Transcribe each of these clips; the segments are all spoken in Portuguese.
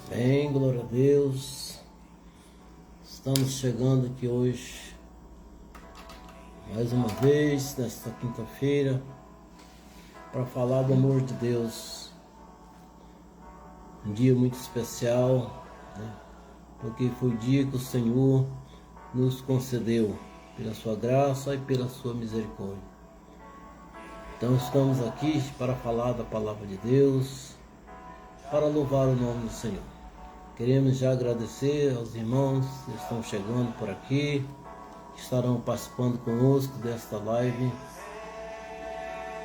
Bem, glória a Deus. Estamos chegando aqui hoje, mais uma vez, nesta quinta-feira, para falar do amor de Deus. Um dia muito especial, né? Porque foi o dia que o Senhor nos concedeu, pela sua graça e pela sua misericórdia. Então estamos aqui para falar da palavra de Deus, para louvar o nome do Senhor. Queremos já agradecer aos irmãos que estão chegando por aqui, que estarão participando conosco desta live.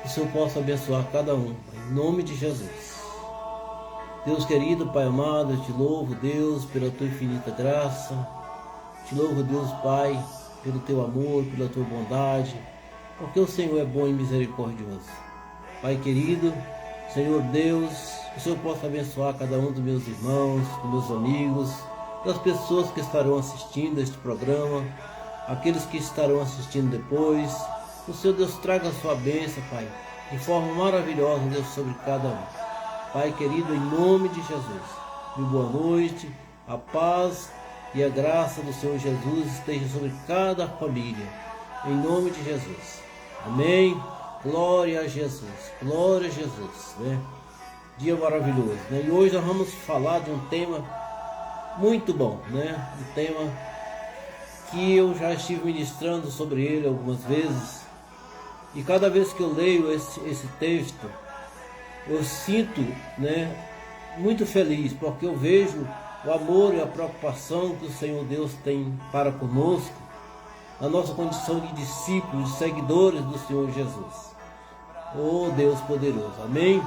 Que o Senhor possa abençoar cada um, em nome de Jesus. Deus querido, Pai amado, eu te louvo, Deus, pela tua infinita graça. Te louvo, Deus, Pai, pelo teu amor, pela tua bondade, porque o Senhor é bom e misericordioso. Pai querido, Senhor Deus, que o Senhor possa abençoar cada um dos meus irmãos, dos meus amigos, das pessoas que estarão assistindo este programa, aqueles que estarão assistindo depois. O Senhor Deus traga a sua bênção, Pai, de forma maravilhosa, Deus, sobre cada um. Pai querido, em nome de Jesus, de boa noite, a paz e a graça do Senhor Jesus esteja sobre cada família, em nome de Jesus. Amém. Glória a Jesus, glória a Jesus, né? Dia maravilhoso, né? E hoje nós vamos falar de um tema muito bom, né? Um tema que eu já estive ministrando sobre ele algumas vezes, e cada vez que eu leio esse texto, eu sinto, né, muito feliz, porque eu vejo o amor e a preocupação que o Senhor Deus tem para conosco, a nossa condição de discípulos, de seguidores do Senhor Jesus. Oh Deus poderoso, amém?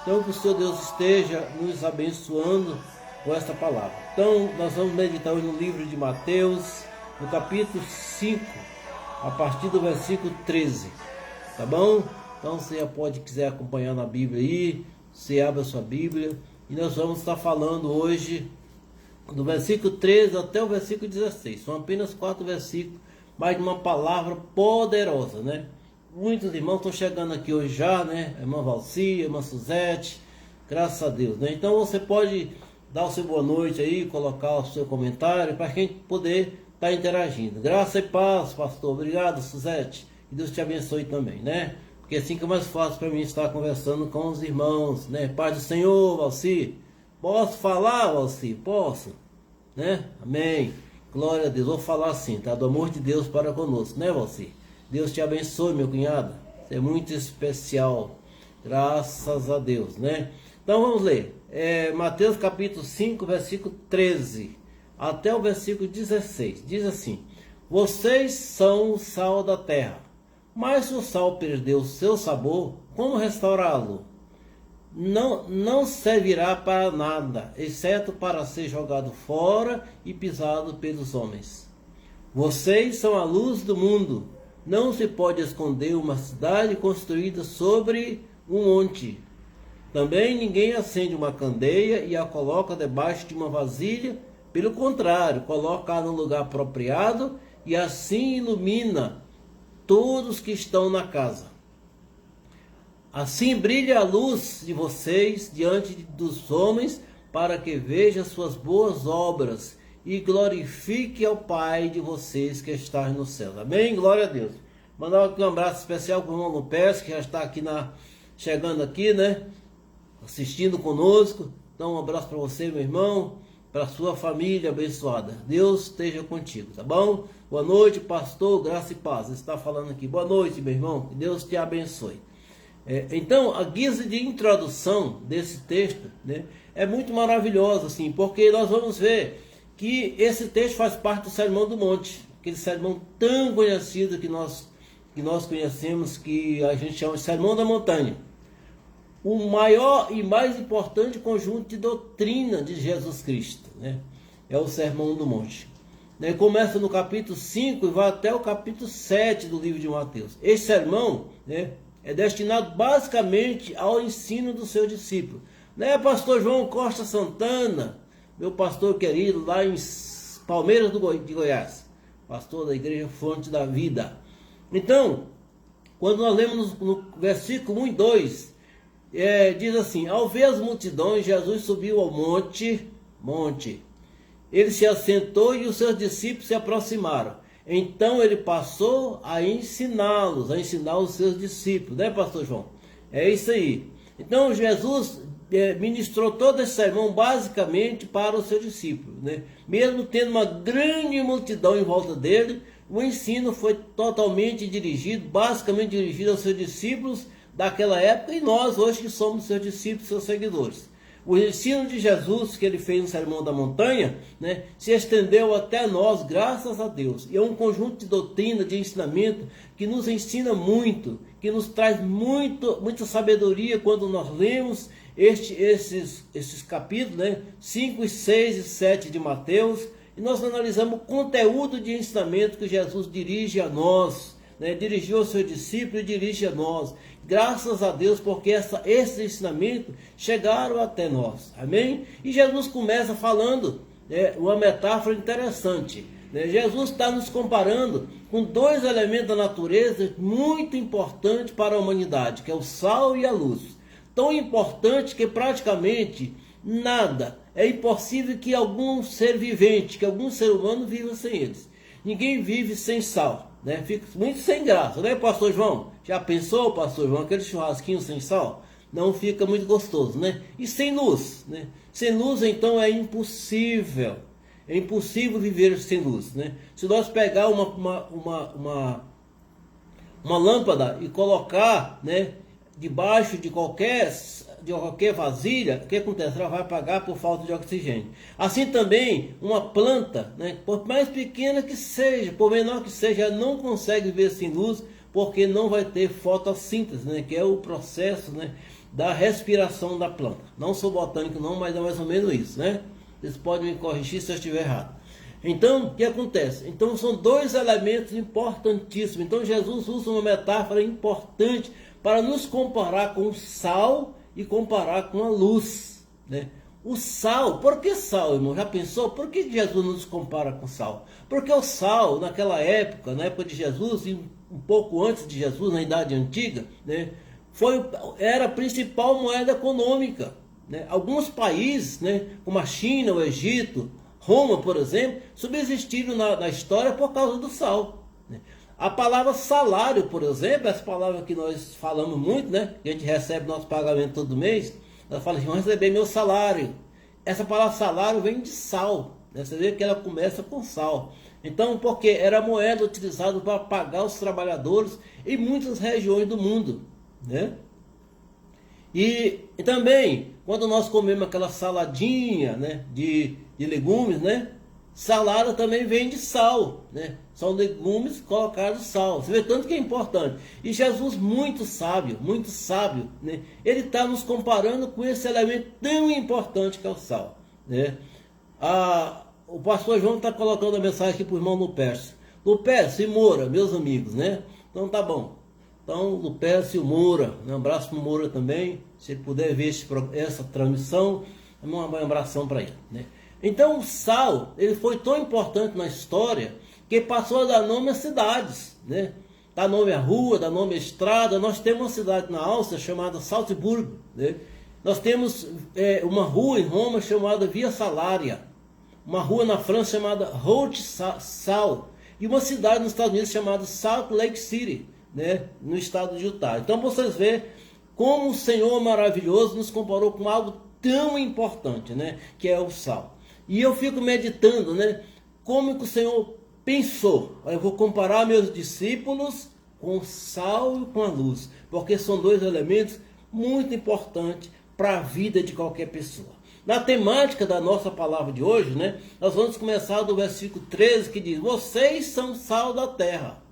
Então que o Senhor Deus esteja nos abençoando com esta palavra. Então nós vamos meditar hoje no livro de Mateus, no capítulo 5, a partir do versículo 13, tá bom? Então você já pode, quiser acompanhar na Bíblia aí, você abre a sua Bíblia, e nós vamos estar falando hoje do versículo 13 até o versículo 16. São apenas 4 versículos, mas de uma palavra poderosa, né? Muitos irmãos estão chegando aqui hoje já, né? A irmã Valci, a irmã Suzete, graças a Deus, né? Então você pode dar o seu boa noite aí, colocar o seu comentário, para quem poder estar interagindo. Graça e paz, pastor. Obrigado, Suzete. Que Deus te abençoe também, né? Porque assim que é mais fácil para mim estar conversando com os irmãos, né? Paz do Senhor, Valci. Posso falar, Valci? Posso? Né? Amém. Glória a Deus. Vou falar assim, tá? Do amor de Deus para conosco, né, Valci? Deus te abençoe, meu cunhado. Você é muito especial. Graças a Deus, né? Então vamos ler. Mateus capítulo 5, versículo 13 até o versículo 16. Diz assim: vocês são o sal da terra. Mas se o sal perdeu o seu sabor, como restaurá-lo? Não servirá para nada, exceto para ser jogado fora e pisado pelos homens. Vocês são a luz do mundo. Não se pode esconder uma cidade construída sobre um monte. Também ninguém acende uma candeia e a coloca debaixo de uma vasilha. Pelo contrário, coloca-a no lugar apropriado e assim ilumina todos que estão na casa. Assim brilha a luz de vocês diante dos homens, para que vejam suas boas obras e glorifique ao Pai de vocês que está no céu. Amém? Glória a Deus. Mandar aqui um abraço especial para o irmão Lopes, que já está aqui chegando aqui, né? Assistindo conosco. Então um abraço para você, meu irmão, para a sua família abençoada. Deus esteja contigo, tá bom? Boa noite, pastor, graça e paz. Ele está falando aqui. Boa noite, meu irmão. Que Deus te abençoe. Então, a guisa de introdução desse texto, né, é muito maravilhosa, assim, porque nós vamos ver que esse texto faz parte do Sermão do Monte, aquele sermão tão conhecido que nós conhecemos, que a gente chama de Sermão da Montanha. O maior e mais importante conjunto de doutrina de Jesus Cristo, né, é o Sermão do Monte. Começa no capítulo 5 e vai até o capítulo 7 do livro de Mateus. Esse sermão, né, é destinado basicamente ao ensino do seu discípulo. Né, pastor João Costa Santana, meu pastor querido lá em Palmeiras de Goiás, pastor da Igreja Fonte da Vida. Então, quando nós lemos no versículo 1 e 2, diz assim: ao ver as multidões, Jesus subiu ao monte monte. Ele se assentou e os seus discípulos se aproximaram. Então ele passou a ensiná-los, a ensinar os seus discípulos, né, pastor João? É isso aí. Então Jesus ministrou todo esse sermão basicamente para os seus discípulos, né? Mesmo tendo uma grande multidão em volta dele, o ensino foi totalmente dirigido, basicamente dirigido aos seus discípulos daquela época e nós hoje que somos seus discípulos, seus seguidores. O ensino de Jesus que ele fez no Sermão da Montanha, né, se estendeu até nós, graças a Deus. E é um conjunto de doutrina, de ensinamento, que nos ensina muito, que nos traz muita sabedoria quando nós lemos esses capítulos, né, 5, 6 e 7 de Mateus, e nós analisamos o conteúdo de ensinamento que Jesus dirige a nós, né, dirigiu aos seus discípulos e dirige a nós. Graças a Deus, porque esses ensinamentos chegaram até nós. Amém? E Jesus começa falando uma metáfora interessante. Né? Jesus está nos comparando com dois elementos da natureza muito importantes para a humanidade, que é o sal e a luz. Tão importante que praticamente nada, é impossível que algum ser vivente, que algum ser humano viva sem eles. Ninguém vive sem sal, né? Fica muito sem graça, né, pastor João? Já pensou, pastor João, aquele churrasquinho sem sal? Não fica muito gostoso, né? E sem luz, né? Sem luz, então, é impossível. É impossível viver sem luz, né? Se nós pegar uma lâmpada e colocar, né, debaixo de qualquer vasilha, o que acontece? Ela vai apagar por falta de oxigênio. Assim também, uma planta, né, por mais pequena que seja, por menor que seja, ela não consegue viver sem luz, porque não vai ter fotossíntese, né, que é o processo, né, da respiração da planta. Não sou botânico não, mas é mais ou menos isso, né? Vocês podem me corrigir se eu estiver errado. Então, o que acontece? Então, são dois elementos importantíssimos. Então, Jesus usa uma metáfora importante para nos comparar com o sal e comparar com a luz, né? O sal, por que sal, irmão? Já pensou? Por que Jesus nos compara com sal? Porque o sal, naquela época, na época de Jesus, e um pouco antes de Jesus, na Idade Antiga, né, era a principal moeda econômica, né? Alguns países, né, como a China, o Egito, Roma, por exemplo, subsistiram na história por causa do sal, né? A palavra salário, por exemplo, essa palavra que nós falamos muito, né? Que a gente recebe nosso pagamento todo mês, ela fala assim, vou receber meu salário. Essa palavra salário vem de sal, né? Você vê que ela começa com sal. Então, porque era a moeda utilizada para pagar os trabalhadores em muitas regiões do mundo, né? E também, quando nós comemos aquela saladinha, né, de legumes, né? Salário também vem de sal, né? São legumes colocados sal. Você vê tanto que é importante. E Jesus, muito sábio, né? Ele está nos comparando com esse elemento tão importante que é o sal, né? O pastor João está colocando a mensagem aqui para o irmão Lupércio. Lupércio e Moura, meus amigos, né? Então tá bom. Então, Lupércio e Moura, um abraço para o Moura também. Se ele puder ver essa transmissão, um abração para ele, né? Então o sal, ele foi tão importante na história que passou a dar nome a cidades, né? Dá nome a rua, dá nome a estrada. Nós temos uma cidade na Áustria chamada Salzburgo, né? Nós temos uma rua em Roma chamada Via Salária, uma rua na França chamada Route Sal e uma cidade nos Estados Unidos chamada Salt Lake City, né? No estado de Utah. Então vocês veem como o Senhor maravilhoso nos comparou com algo tão importante, né? Que é o sal. E eu fico meditando, né? Como que o Senhor pensou? Eu vou comparar meus discípulos com o sal e com a luz, porque são dois elementos muito importantes para a vida de qualquer pessoa. Na temática da nossa palavra de hoje, né? Nós vamos começar do versículo 13, que diz: vocês são sal da terra.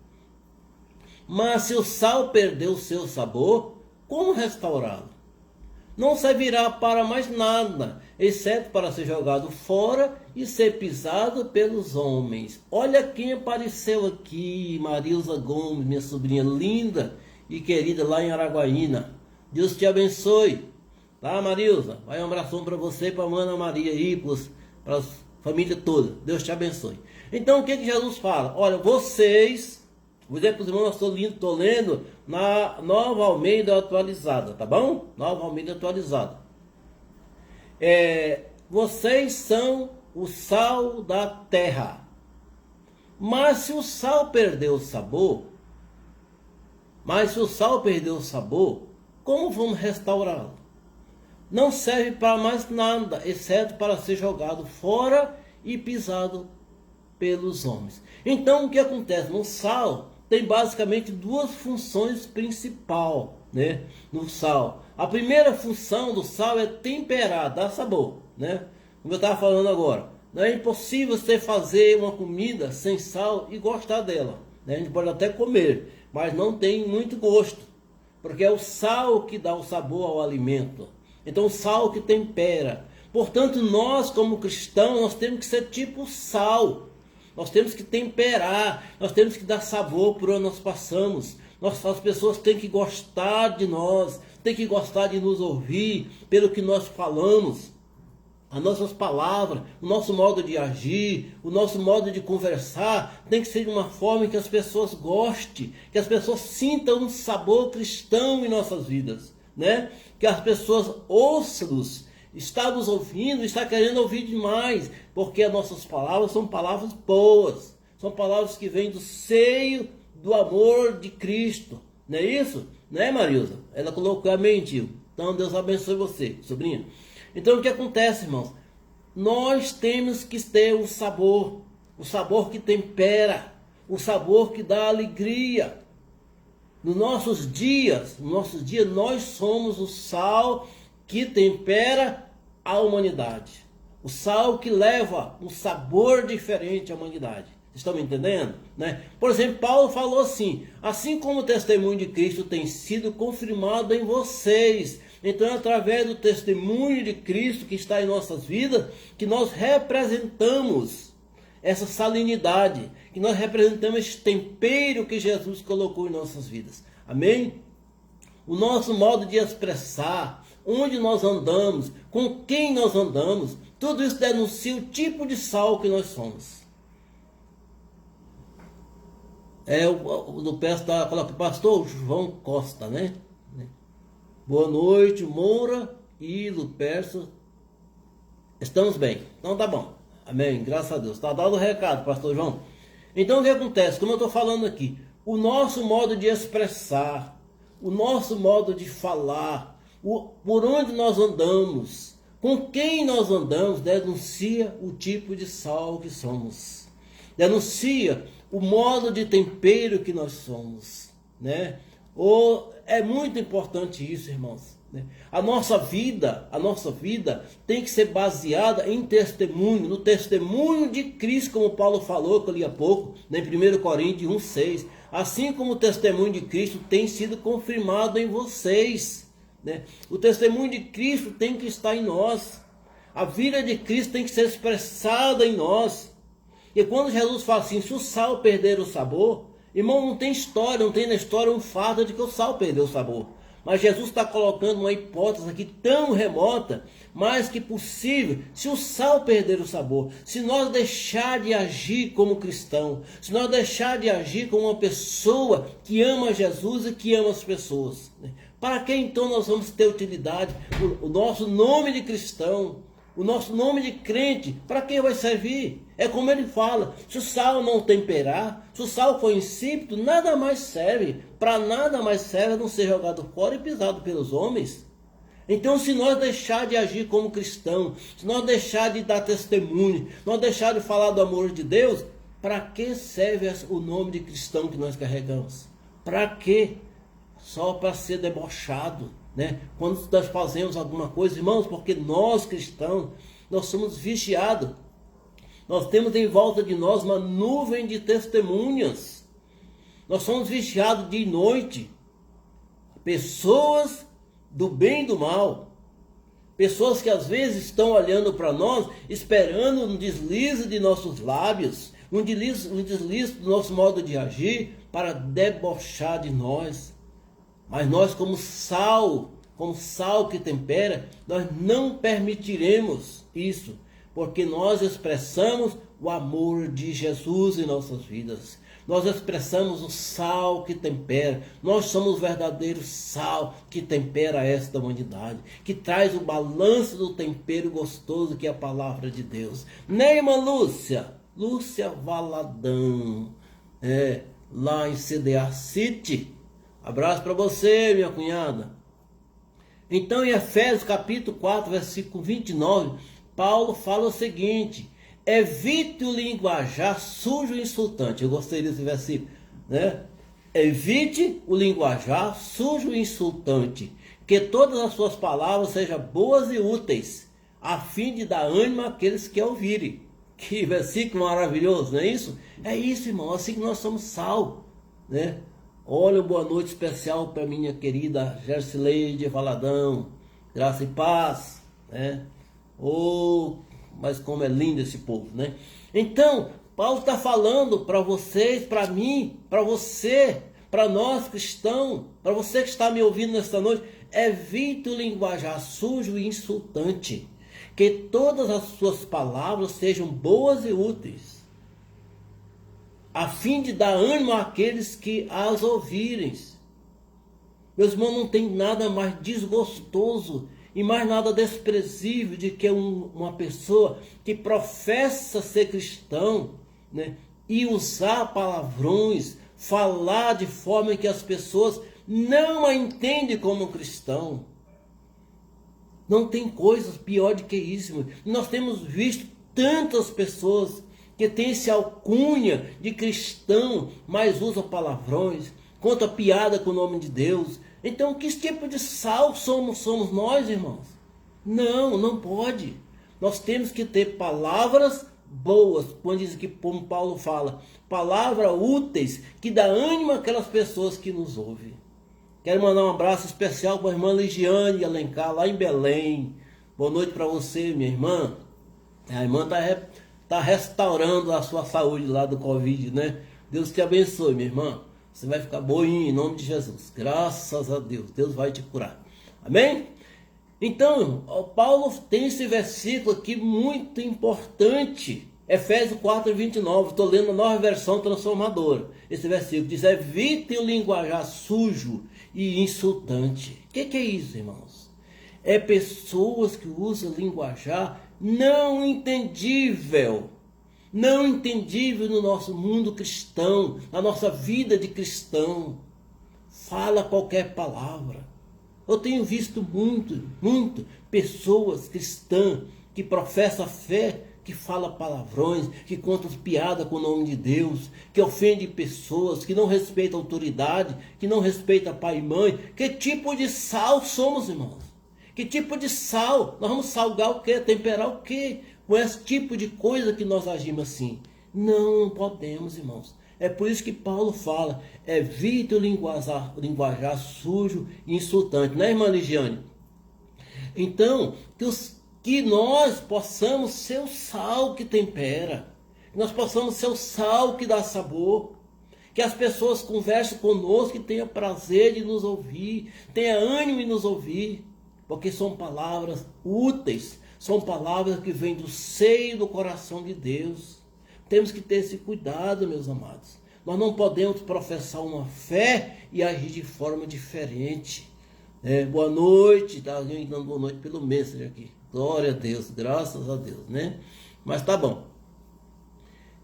Mas se o sal perder o seu sabor, como restaurá-lo? Não servirá para mais nada, exceto para ser jogado fora e ser pisado pelos homens. Olha quem apareceu aqui, Marilza Gomes, minha sobrinha linda e querida lá em Araguaína. Deus te abençoe. Tá, Marilza? Vai um abração para você e para a Ana Maria aí, para a família toda. Deus te abençoe. Então, o que Jesus fala? Olha, vocês, vou dizer para os irmãos, estou lendo na Nova Almeida Atualizada, tá bom? Nova Almeida Atualizada. vocês são o sal da terra. Mas se o sal perdeu o sabor, como vamos restaurá-lo? Não serve para mais nada, exceto para ser jogado fora e pisado pelos homens. Então o que acontece? No sal tem basicamente duas funções principais, né? No sal. A primeira função do sal é temperar, dar sabor, né? Como eu estava falando agora. Não é impossível você fazer uma comida sem sal e gostar dela, né? A gente pode até comer, mas não tem muito gosto, porque é o sal que dá o sabor ao alimento. Então o sal que tempera. Portanto, nós como cristãos, nós temos que ser tipo sal. Nós temos que temperar, nós temos que dar sabor por onde nós passamos. As pessoas têm que gostar de nós, têm que gostar de nos ouvir pelo que nós falamos. As nossas palavras, o nosso modo de agir, o nosso modo de conversar tem que ser de uma forma que as pessoas gostem, que as pessoas sintam um sabor cristão em nossas vidas, né? Que as pessoas ouçam-nos, está nos ouvindo, está querendo ouvir demais, porque as nossas palavras são palavras boas, são palavras que vêm do seio do amor de Cristo, não é isso? Não é, Marilza? Ela colocou amém, tio. Então Deus abençoe você, sobrinha. Então o que acontece, irmãos? Nós temos que ter o sabor que tempera, o sabor que dá alegria. Nos nossos dias, nós somos o sal que tempera a humanidade. O sal que leva um sabor diferente à humanidade. Vocês estão me entendendo? Né? Por exemplo, Paulo falou assim como o testemunho de Cristo tem sido confirmado em vocês. Então é através do testemunho de Cristo que está em nossas vidas que nós representamos essa salinidade, que nós representamos esse tempero que Jesus colocou em nossas vidas. Amém? O nosso modo de expressar, onde nós andamos, com quem nós andamos, tudo isso denuncia o tipo de sal que nós somos. Do pastor João Costa, né? Boa noite, Moura e Lupercio. Estamos bem. Então tá bom. Amém. Graças a Deus. Está dado o recado, pastor João. Então o que acontece? Como eu estou falando aqui, o nosso modo de expressar, o nosso modo de falar, por onde nós andamos, com quem nós andamos, denuncia o tipo de sal que somos. Denuncia o modo de tempero que nós somos, né? É muito importante isso, irmãos. Né? A nossa vida tem que ser baseada em testemunho, no testemunho de Cristo, como Paulo falou, que eu li há pouco, né, em 1 Coríntios 1,6. Assim como o testemunho de Cristo tem sido confirmado em vocês. Né? O testemunho de Cristo tem que estar em nós. A vida de Cristo tem que ser expressada em nós. E quando Jesus fala assim, se o sal perder o sabor, irmão, não tem história, não tem na história um fato de que o sal perdeu o sabor. Mas Jesus está colocando uma hipótese aqui tão remota, mas que possível, se o sal perder o sabor, se nós deixar de agir como cristão, se nós deixar de agir como uma pessoa que ama Jesus e que ama as pessoas, né? Para que então nós vamos ter utilidade? O nosso nome de cristão, o nosso nome de crente, para quem vai servir? É como ele fala, se o sal não temperar, se o sal for insípido, nada mais serve. Para nada mais serve a não ser jogado fora e pisado pelos homens. Então se nós deixar de agir como cristão, se nós deixar de dar testemunho, se nós deixar de falar do amor de Deus, para que serve o nome de cristão que nós carregamos? Para quê? Só para ser debochado, né? Quando nós fazemos alguma coisa, irmãos, porque nós cristãos, nós somos vigiados. Nós temos em volta de nós uma nuvem de testemunhas. Nós somos vigiados dia e noite. Pessoas do bem e do mal. Pessoas que às vezes estão olhando para nós, esperando um deslize de nossos lábios, um deslize do nosso modo de agir, para debochar de nós. Mas nós, como sal que tempera, nós não permitiremos isso. Porque nós expressamos o amor de Jesus em nossas vidas. nós expressamos o sal que tempera. Nós somos o verdadeiro sal que tempera esta humanidade, que traz o balanço do tempero gostoso que é a palavra de Deus. Né, irmã Lúcia? Lúcia Valadão, lá em CDA City. Abraço para você, minha cunhada. Então, em Efésios capítulo 4, versículo 29, Paulo fala o seguinte: evite o linguajar sujo e insultante. Eu gostei desse versículo, né? Evite o linguajar sujo e insultante, que todas as suas palavras sejam boas e úteis, a fim de dar ânimo àqueles que ouvirem. Que versículo maravilhoso, não é isso? É isso, irmão, assim que nós somos sal, né? Olha, boa noite especial para minha querida Gersileide Valadão, graça e paz, né? Mas como é lindo esse povo, né? Então, Paulo está falando para vocês, para mim, para você, para nós cristãos, para você que está me ouvindo nesta noite, evite o linguajar sujo e insultante, que todas as suas palavras sejam boas e úteis, a fim de dar ânimo àqueles que as ouvirem. Meus irmãos, não tem nada mais desgostoso e mais nada desprezível de que uma pessoa que professa ser cristão, né, e usar palavrões, falar de forma que as pessoas não a entendem como cristão. Não tem coisas pior do que isso. Nós temos visto tantas pessoas que têm esse alcunha de cristão, mas usam palavrões, conta piada com o nome de Deus. Então, que tipo de sal somos nós, irmãos? Não pode. Nós temos que ter palavras boas, quando diz que, como Paulo fala, palavras úteis, que dá ânimo àquelas pessoas que nos ouvem. Quero mandar um abraço especial para a irmã Ligiane Alencar, lá em Belém. Boa noite para você, minha irmã. A irmã está restaurando a sua saúde lá do Covid, né? Deus te abençoe, minha irmã. Você vai ficar boinha em nome de Jesus. Graças a Deus. Deus vai te curar. Amém? Então, Paulo tem esse versículo aqui muito importante. Efésios 4, 29. Estou lendo a nova versão transformadora. Esse versículo diz: evite o linguajar sujo e insultante. O que é isso, irmãos? É pessoas que usam linguajar não entendível no nosso mundo cristão, na nossa vida de cristão. Fala qualquer palavra. Eu tenho visto muito pessoas cristãs que professam fé, que fala palavrões, que contam piada com o nome de Deus, que ofende pessoas, que não respeita a autoridade, que não respeita pai e mãe. Que tipo de sal somos, irmãos? Que tipo de sal? Nós vamos salgar o quê? Temperar o quê? Com esse tipo de coisa que nós agimos assim. Não podemos, irmãos. É por isso que Paulo fala: evite o linguajar sujo e insultante. Né, irmã Ligiane? Então, que nós possamos ser o sal que tempera. Que nós possamos ser o sal que dá sabor. Que as pessoas conversem conosco e tenham prazer de nos ouvir, tenham ânimo em nos ouvir. Porque são palavras úteis, são palavras que vêm do seio do coração de Deus. Temos que ter esse cuidado, meus amados. Nós não podemos professar uma fé e agir de forma diferente. Boa noite, está alguém dando boa noite pelo Messenger aqui. Glória a Deus, graças a Deus, né? Mas tá bom.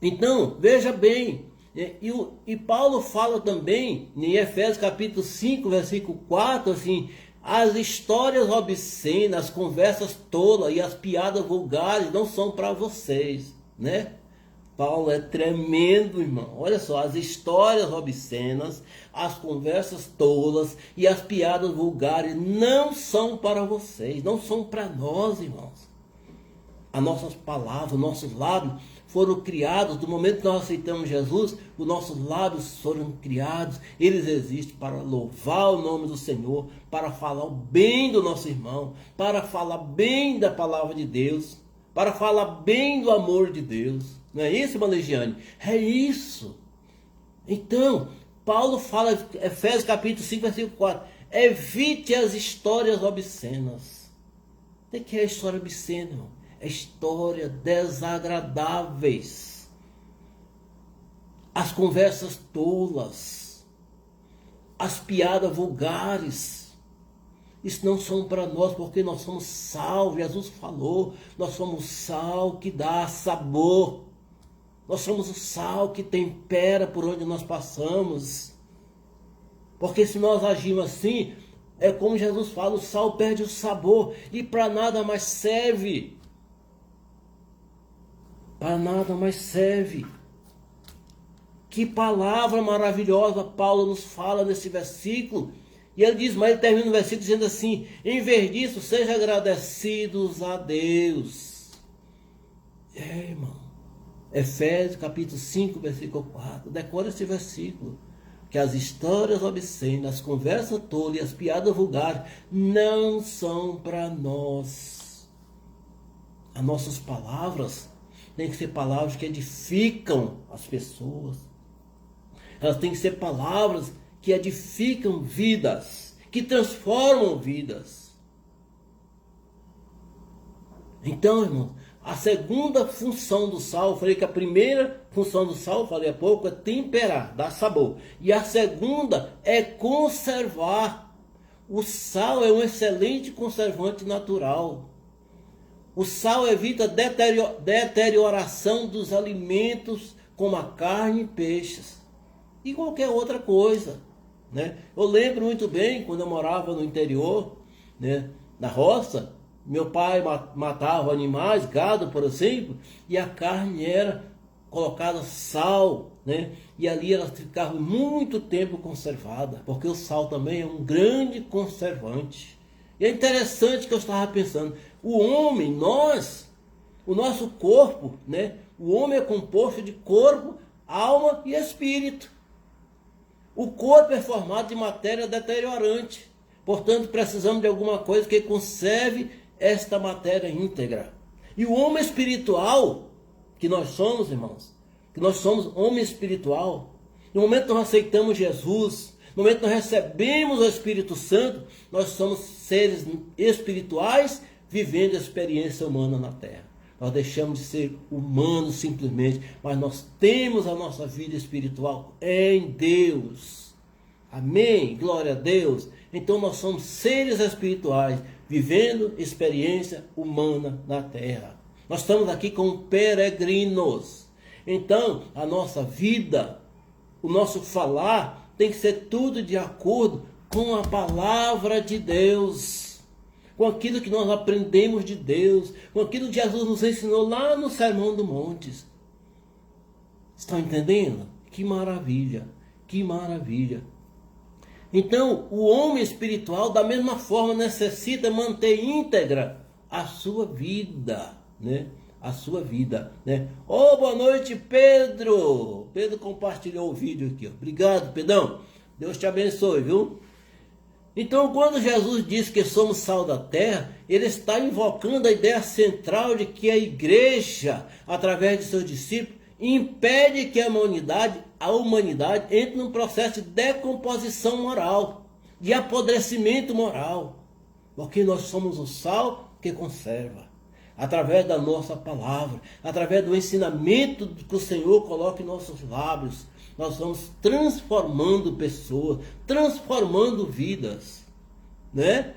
Então, veja bem, e Paulo fala também, em Efésios capítulo 5, versículo 4, assim: as histórias obscenas, as conversas tolas e as piadas vulgares não são para vocês, né? Paulo é tremendo, irmão. Olha só, as histórias obscenas, as conversas tolas e as piadas vulgares não são para vocês, não são para nós, irmãos. As nossas palavras, nossos lábios foram criados, do momento que nós aceitamos Jesus, os nossos lábios foram criados, eles existem para louvar o nome do Senhor, para falar o bem do nosso irmão, para falar bem da palavra de Deus, para falar bem do amor de Deus. Não é isso, irmã Ligiane? É isso. Então, Paulo fala, Efésios capítulo 5, versículo 4, evite as histórias obscenas. O que é a história obscena, irmão? É história desagradáveis. as conversas tolas, as piadas vulgares. Isso não são para nós, porque nós somos sal. Jesus falou, nós somos sal que dá sabor. Nós somos o sal que tempera por onde nós passamos. Porque se nós agimos assim, é como Jesus fala, o sal perde o sabor e para nada mais serve. Para nada mais serve. Que palavra maravilhosa Paulo nos fala nesse versículo. E ele diz, mas ele termina o versículo dizendo assim, em vez disso, sejam agradecidos a Deus. Irmão. Efésios capítulo 5, versículo 4. Decora esse versículo. Que as histórias obscenas, as conversas tolas e as piadas vulgares não são para nós. As nossas palavras têm que ser palavras que edificam as pessoas. Elas têm que ser palavras que edificam vidas, que transformam vidas. Então, irmão, a segunda função do sal, eu falei que a primeira função do sal, falei há pouco, é temperar, dar sabor. E a segunda é conservar. O sal é um excelente conservante natural. O sal evita a deterioração dos alimentos, como a carne e peixes. E qualquer outra coisa, né? Eu lembro muito bem, quando eu morava no interior, né, na roça, meu pai matava animais, gado, por exemplo, e a carne era colocada sal, né? E ali ela ficava muito tempo conservada, porque o sal também é um grande conservante. E é interessante que eu estava pensando, o homem, o nosso corpo, né? O homem é composto de corpo, alma e espírito. O corpo é formado de matéria deteriorante, portanto precisamos de alguma coisa que conserve esta matéria íntegra. E o homem espiritual, que nós somos, irmãos, que nós somos homem espiritual, no momento que nós aceitamos Jesus, no momento que nós recebemos o Espírito Santo, nós somos seres espirituais vivendo a experiência humana na terra. Nós deixamos de ser humanos simplesmente, mas nós temos a nossa vida espiritual em Deus. Amém? Glória a Deus. Então nós somos seres espirituais, vivendo experiência humana na terra. Nós estamos aqui como peregrinos. Então, a nossa vida, o nosso falar, tem que ser tudo de acordo com a palavra de Deus, com aquilo que nós aprendemos de Deus, com aquilo que Jesus nos ensinou lá no Sermão do Monte. Estão entendendo? Que maravilha, que maravilha. Então, o homem espiritual, da mesma forma, necessita manter íntegra a sua vida, né? A sua vida, né? Oh, boa noite, Pedro! Pedro compartilhou o vídeo aqui, ó. Obrigado, Pedrão. Deus te abençoe, viu? Então, quando Jesus diz que somos sal da terra, ele está invocando a ideia central de que a igreja, através de seus discípulos, impede que a humanidade entre num processo de decomposição moral, de apodrecimento moral, porque nós somos o sal que conserva, através da nossa palavra, através do ensinamento que o Senhor coloca em nossos lábios, nós vamos transformando pessoas, transformando vidas, né?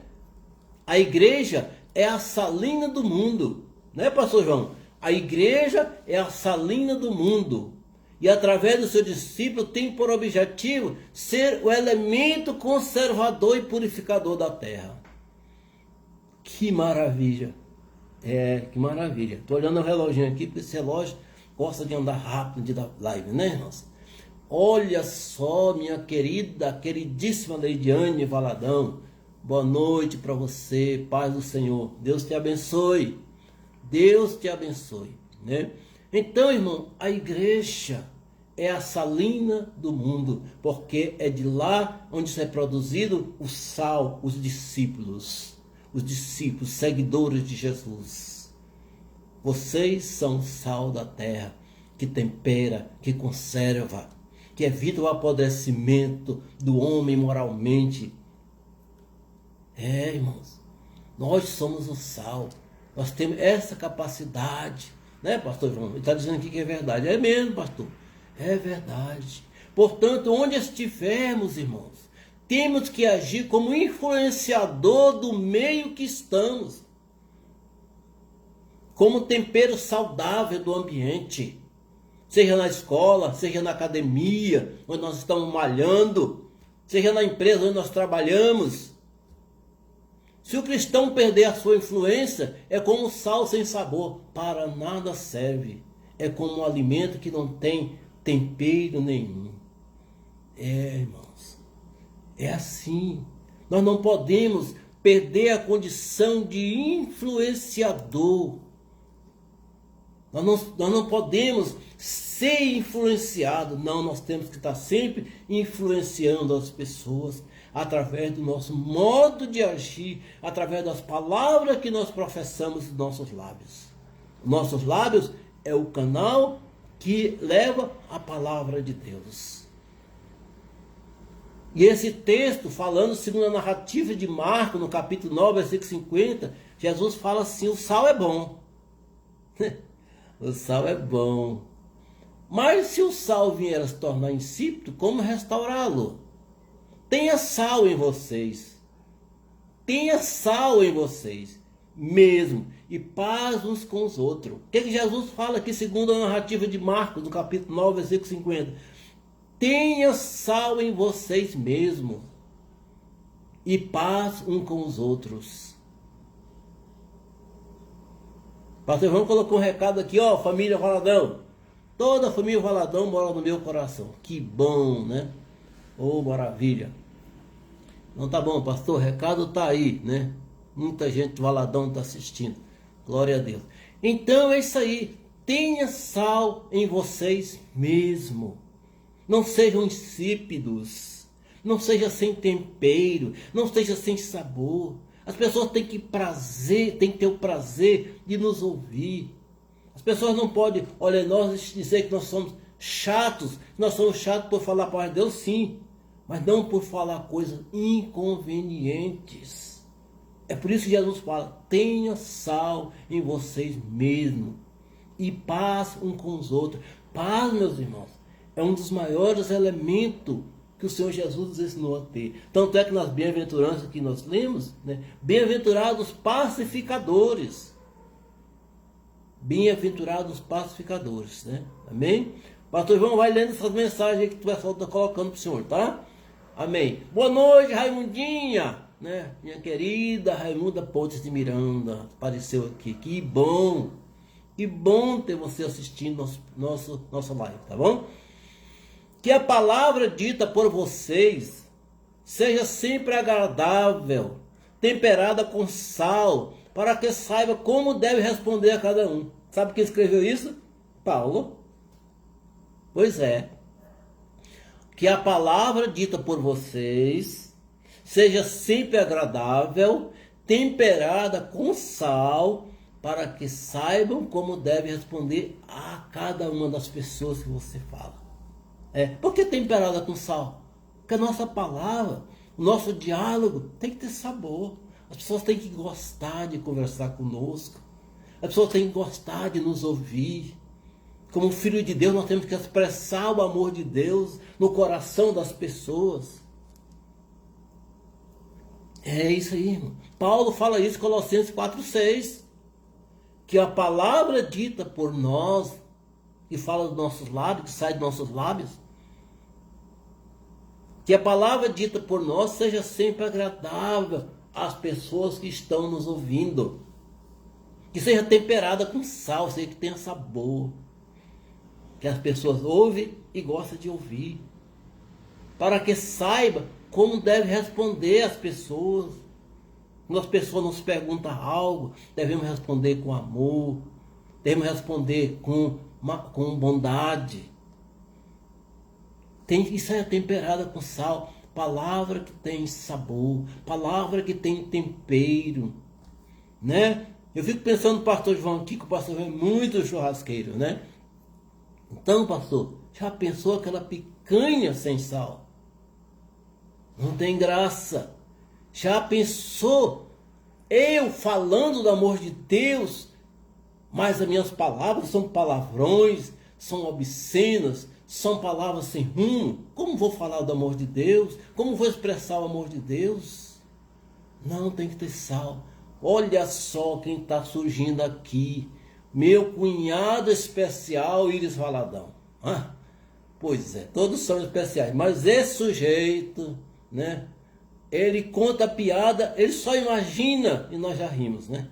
A igreja é a salina do mundo, né, pastor João? A igreja é a salina do mundo. E através do seu discípulo tem por objetivo ser o elemento conservador e purificador da terra. Que maravilha. Que maravilha. Estou olhando o reloginho aqui, porque esse relógio gosta de andar rápido de dar live, né, irmãos? Olha só, minha queridíssima Leidiane Valadão. Boa noite para você, paz do Senhor. Deus te abençoe. Deus te abençoe, né? Então, irmão, a igreja é a salina do mundo, porque é de lá onde é produzido o sal, os discípulos, seguidores de Jesus. Vocês são sal da terra, que tempera, que conserva, que evita o apodrecimento do homem moralmente. Irmãos, nós somos o sal. Nós temos essa capacidade, né, pastor João? Ele está dizendo aqui que é verdade. É mesmo, pastor. É verdade. Portanto, onde estivermos, irmãos, temos que agir como influenciador do meio que estamos, como tempero saudável do ambiente, seja na escola, seja na academia, onde nós estamos malhando, seja na empresa onde nós trabalhamos. Se o cristão perder a sua influência, é como sal sem sabor, para nada serve. É como um alimento que não tem tempero nenhum. Irmãos, é assim. Nós não podemos perder a condição de influenciador. Nós não podemos ser influenciados. Não, nós temos que estar sempre influenciando as pessoas através do nosso modo de agir, através das palavras que nós professamos dos nossos lábios. Nossos lábios é o canal que leva a palavra de Deus. E esse texto, falando segundo a narrativa de Marcos, no capítulo 9, versículo 50, Jesus fala assim: o sal é bom. O sal é bom. Mas se o sal vier a se tornar insípido, como restaurá-lo? Tenha sal em vocês. Tenha sal em vocês mesmo. E paz uns com os outros. O que Jesus fala aqui, segundo a narrativa de Marcos, no capítulo 9, versículo 50? Tenha sal em vocês mesmo. E paz uns com os outros. Pastor João colocou um recado aqui, ó, família Valadão. Toda a família Valadão mora no meu coração. Que bom, né? Oh, maravilha. Não tá bom, pastor, o recado tá aí, né? Muita gente do Valadão está assistindo. Glória a Deus. Então é isso aí. Tenha sal em vocês mesmo. Não sejam insípidos. Não seja sem tempero. Não seja sem sabor. As pessoas têm que ter o prazer de nos ouvir. As pessoas não podem, olha, nós dizer que nós somos chatos. Nós somos chatos por falar para Deus, sim. Mas não por falar coisas inconvenientes. É por isso que Jesus fala: tenha sal em vocês mesmos e paz uns com os outros. Paz, meus irmãos, é um dos maiores elementos que o Senhor Jesus nos ensinou a ter. Tanto é que nas bem-aventuranças que nós lemos, né, bem-aventurados pacificadores. Bem-aventurados pacificadores, né? Amém? Pastor João vai lendo essas mensagens que o pessoal está colocando para o Senhor, tá? Amém. Boa noite, Raimundinha, né? Minha querida Raimunda Pontes de Miranda apareceu aqui. Que bom ter você assistindo nossa live, tá bom? Que a palavra dita por vocês seja sempre agradável, temperada com sal, para que saiba como deve responder a cada um. Sabe quem escreveu isso? Paulo. Pois é. Que a palavra dita por vocês seja sempre agradável, temperada com sal, para que saibam como deve responder a cada uma das pessoas que você fala. Por que temperada com sal? Porque a nossa palavra, o nosso diálogo tem que ter sabor. As pessoas têm que gostar de conversar conosco. As pessoas têm que gostar de nos ouvir. Como filho de Deus, nós temos que expressar o amor de Deus no coração das pessoas. É isso aí, irmão. Paulo fala isso em Colossenses 4,6. Que a palavra dita por nós, que fala dos nossos lábios, que sai dos nossos lábios, que a palavra dita por nós seja sempre agradável às pessoas que estão nos ouvindo. Que seja temperada com sal, seja que tenha sabor. Que as pessoas ouvem e gostam de ouvir. Para que saiba como deve responder às pessoas. Quando as pessoas nos perguntam algo, devemos responder com amor. Devemos responder com bondade. Tem que ser temperada com sal. Palavra que tem sabor. Palavra que tem tempero. Né? Eu fico pensando no pastor João aqui, que o pastor João é muito churrasqueiro, né? Então, pastor, já pensou aquela picanha sem sal? Não tem graça. Já pensou eu falando do amor de Deus, mas as minhas palavras são palavrões, são obscenas, são palavras sem rumo. Como vou falar do amor de Deus? Como vou expressar o amor de Deus? Não, tem que ter sal. Olha só quem está surgindo aqui. Meu cunhado especial, Iris Valadão. Ah, pois é, todos são especiais. Mas esse sujeito, né? Ele conta piada, ele só imagina e nós já rimos, né?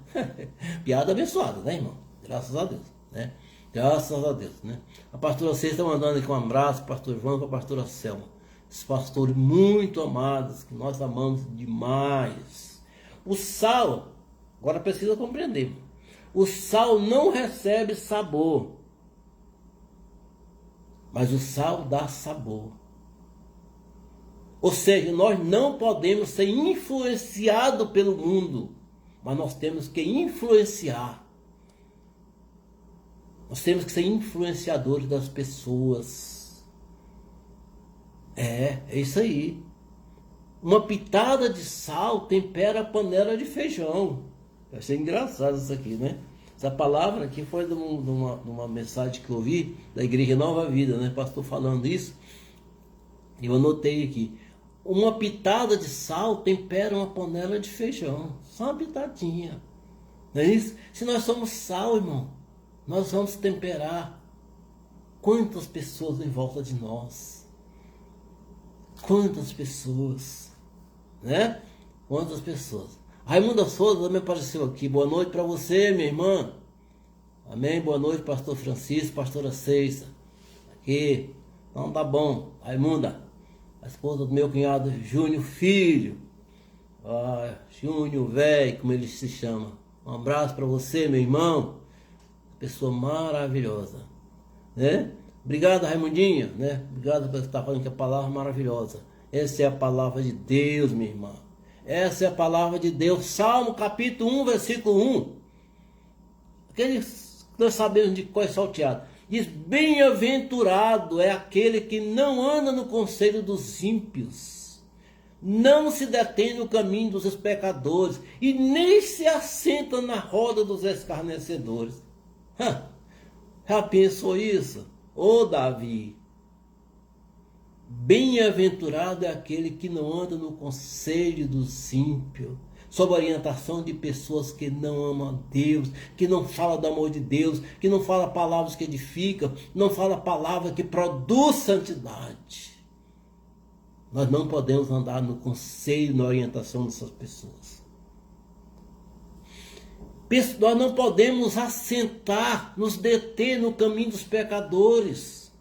Piada abençoada, né, irmão? Graças a Deus, né? Graças a Deus, né? A pastora Cês está mandando aqui um abraço para o pastor João e para a pastora Selma. Esses pastores muito amados, que nós amamos demais. O sal, agora precisa compreender, o sal não recebe sabor, mas o sal dá sabor. Ou seja, nós não podemos ser influenciados pelo mundo, mas nós temos que influenciar. Nós temos que ser influenciadores das pessoas. É isso aí. Uma pitada de sal tempera a panela de feijão. Eu achei engraçado isso aqui, né? Essa palavra aqui foi de uma mensagem que eu ouvi da Igreja Nova Vida, né? Pastor falando isso. E eu anotei aqui. Uma pitada de sal tempera uma panela de feijão. Só uma pitadinha. Não é isso? Se nós somos sal, irmão, nós vamos temperar quantas pessoas em volta de nós. Quantas pessoas, né? Quantas pessoas. Raimunda Souza também apareceu aqui. Boa noite para você, minha irmã. Amém? Boa noite, pastor Francisco, pastora Ceissa. Aqui. Então tá bom. Raimunda, a esposa do meu cunhado Júnior Filho. Júnior Velho, como ele se chama. Um abraço para você, meu irmão. Pessoa maravilhosa, né? Obrigado, Raimundinha, né? Obrigado por estar falando que a palavra é maravilhosa. Essa é a palavra de Deus, minha irmã. Essa é a palavra de Deus. Salmo capítulo 1, versículo 1. Aqueles que nós sabemos de cor salteado. Diz, bem-aventurado é aquele que não anda no conselho dos ímpios, não se detém no caminho dos pecadores, e nem se assenta na roda dos escarnecedores. Já pensou isso? Ô Davi, bem-aventurado é aquele que não anda no conselho dos ímpios, sob a orientação de pessoas que não amam a Deus, que não falam do amor de Deus, que não falam palavras que edificam, não falam palavras que produzem santidade. Nós não podemos andar no conselho, na orientação dessas pessoas. Nós não podemos assentar, nos deter no caminho dos pecadores.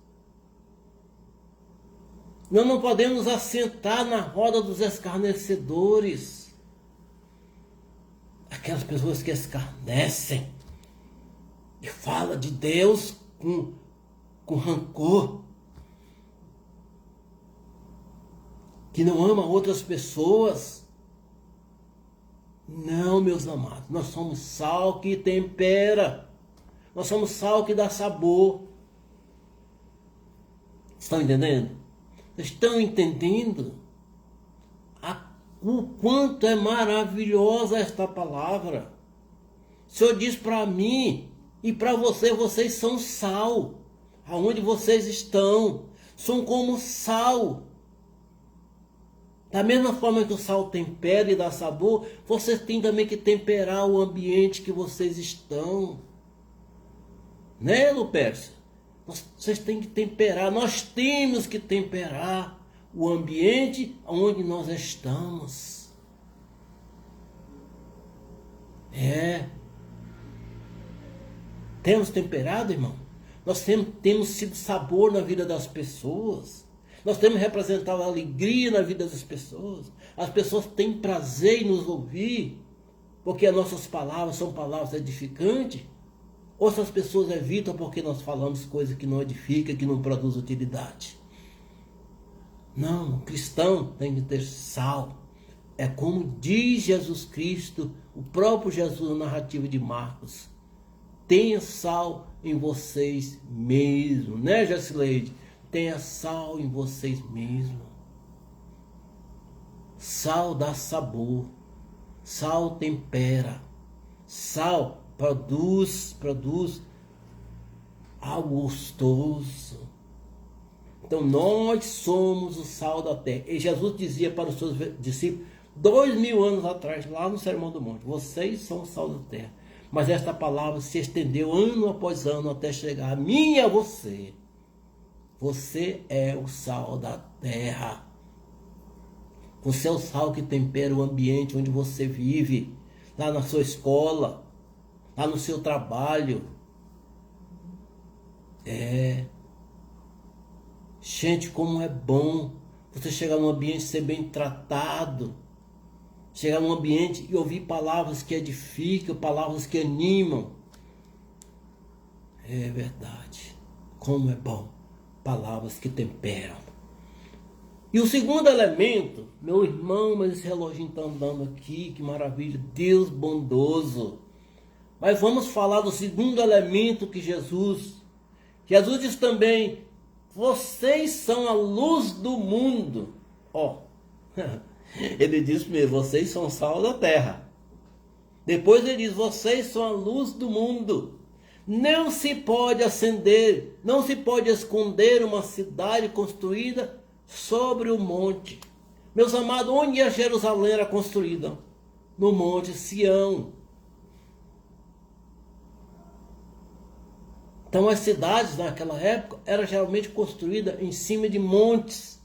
Nós não podemos assentar na roda dos escarnecedores. Aquelas pessoas que escarnecem e falam de Deus com rancor, que não ama outras pessoas. Não, meus amados, nós somos sal que tempera, nós somos sal que dá sabor. Estão entendendo? Estão entendendo o quanto é maravilhosa esta palavra? O Senhor diz para mim e para você, vocês são sal. Aonde vocês estão, são como sal. Da mesma forma que o sal tempera e dá sabor, vocês têm também que temperar o ambiente que vocês estão. Né, Lupércio? Vocês têm que temperar, nós temos que temperar o ambiente onde nós estamos. Temos temperado, irmão? Nós temos sido sabor na vida das pessoas. Nós temos representado alegria na vida das pessoas. As pessoas têm prazer em nos ouvir, porque as nossas palavras são palavras edificantes. Ou se as pessoas evitam porque nós falamos coisas que não edificam, que não produzem utilidade. Não, o cristão tem que ter sal. É como diz Jesus Cristo, o próprio Jesus na narrativa de Marcos. Tenha sal em vocês mesmos, né, Jacileide? Tenha sal em vocês mesmos. Sal dá sabor. Sal tempera. Sal produz algo gostoso. Então nós somos o sal da terra. E Jesus dizia para os seus discípulos 2000 anos atrás, lá no Sermão do Monte: vocês são o sal da terra. Mas esta palavra se estendeu ano após ano até chegar a mim e a você. Você é o sal da terra. Você é o sal que tempera o ambiente onde você vive, lá na sua escola, lá no seu trabalho. Gente, como é bom você chegar num ambiente e ser bem tratado. Chegar num ambiente e ouvir palavras que edificam, palavras que animam. É verdade. Como é bom. Palavras que temperam. E o segundo elemento, meu irmão, mas esse reloginho está andando aqui, que maravilha, Deus bondoso. Mas vamos falar do segundo elemento que Jesus diz também: vocês são a luz do mundo. Ele diz primeiro: vocês são o sal da terra. Depois ele diz: vocês são a luz do mundo. Não se pode acender, não se pode esconder uma cidade construída sobre o monte. Meus amados, onde a Jerusalém era construída? No monte Sião. Então as cidades naquela época eram geralmente construídas em cima de montes.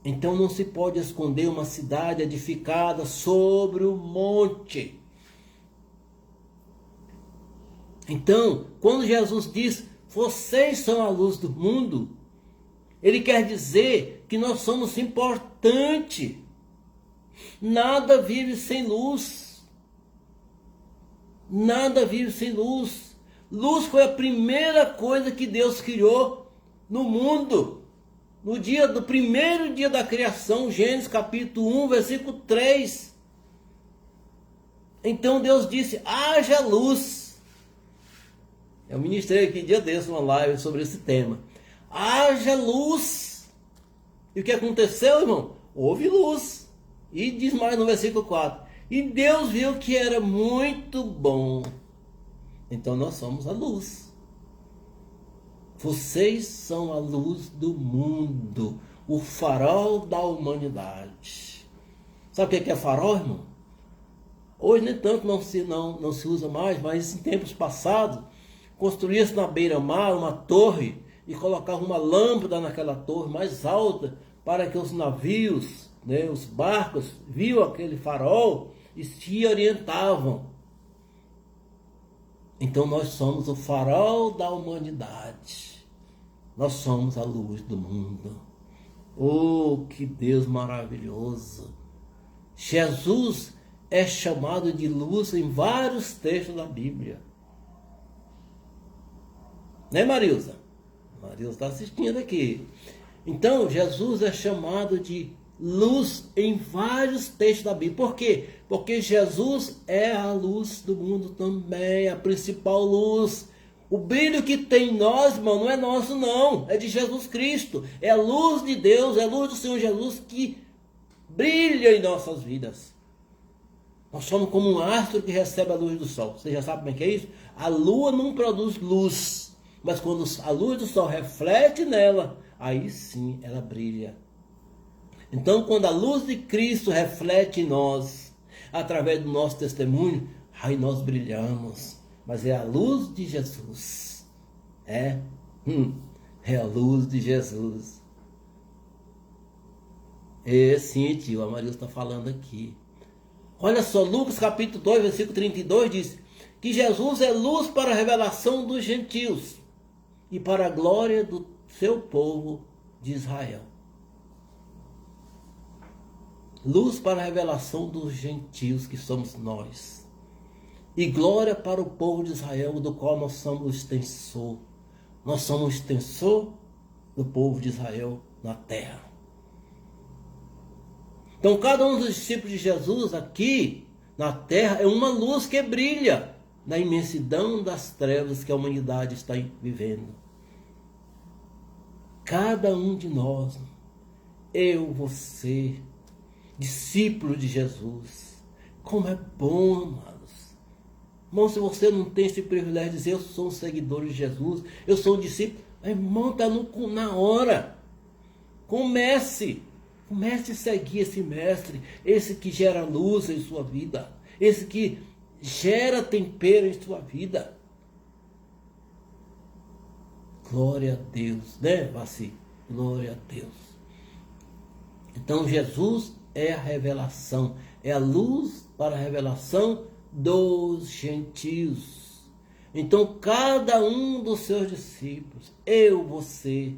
Então não se pode esconder uma cidade edificada sobre o monte. Então, quando Jesus diz: vocês são a luz do mundo, ele quer dizer que nós somos importantes. Nada vive sem luz. Nada vive sem luz. Luz foi a primeira coisa que Deus criou no mundo. No primeiro dia da criação, Gênesis capítulo 1, versículo 3. Então Deus disse: haja luz. Eu ministrei aqui dia desse uma live sobre esse tema. Haja luz. E o que aconteceu, irmão? Houve luz. E diz mais no versículo 4: e Deus viu que era muito bom. Então nós somos a luz. Vocês são a luz do mundo, o farol da humanidade. Sabe o que é farol, irmão? Hoje nem tanto não se usa mais, mas em tempos passados construía-se na beira-mar uma torre e colocava uma lâmpada naquela torre mais alta para que os navios, os barcos, viam aquele farol e se orientavam. Então nós somos o farol da humanidade. Nós somos a luz do mundo. Oh, que Deus maravilhoso! Jesus é chamado de luz em vários textos da Bíblia. Né, Marilza? Marilza está assistindo aqui. Então, Jesus é chamado de luz em vários textos da Bíblia. Por quê? Porque Jesus é a luz do mundo também, a principal luz. O brilho que tem em nós, irmão, não é nosso não, é de Jesus Cristo. É a luz de Deus, é a luz do Senhor Jesus que brilha em nossas vidas. Nós somos como um astro que recebe a luz do sol. Você já sabe como é que é isso? A lua não produz luz, mas quando a luz do sol reflete nela, aí sim ela brilha. Então, quando a luz de Cristo reflete em nós, através do nosso testemunho, aí nós brilhamos. Mas é a luz de Jesus. É a luz de Jesus. Sim, tio, a Maria está falando aqui. Olha só, Lucas capítulo 2, versículo 32 diz que Jesus é luz para a revelação dos gentios e para a glória do seu povo de Israel. Luz para a revelação dos gentios, que somos nós. E glória para o povo de Israel, do qual nós somos o extensor. Nós somos o extensor do povo de Israel na terra. Então cada um dos discípulos de Jesus aqui na terra é uma luz que brilha na imensidão das trevas que a humanidade está vivendo. Cada um de nós, eu, você, discípulo de Jesus, como é bom, amados, Irmão, se você não tem esse privilégio de dizer, eu sou um seguidor de Jesus, eu sou um discípulo, irmão, está na hora. Comece a seguir esse mestre, esse que gera luz em sua vida, esse que gera tempero em sua vida. Glória a Deus, né, Vassi? Glória a Deus. Então Jesus é a revelação, é a luz para a revelação dos gentios. Então cada um dos seus discípulos, você,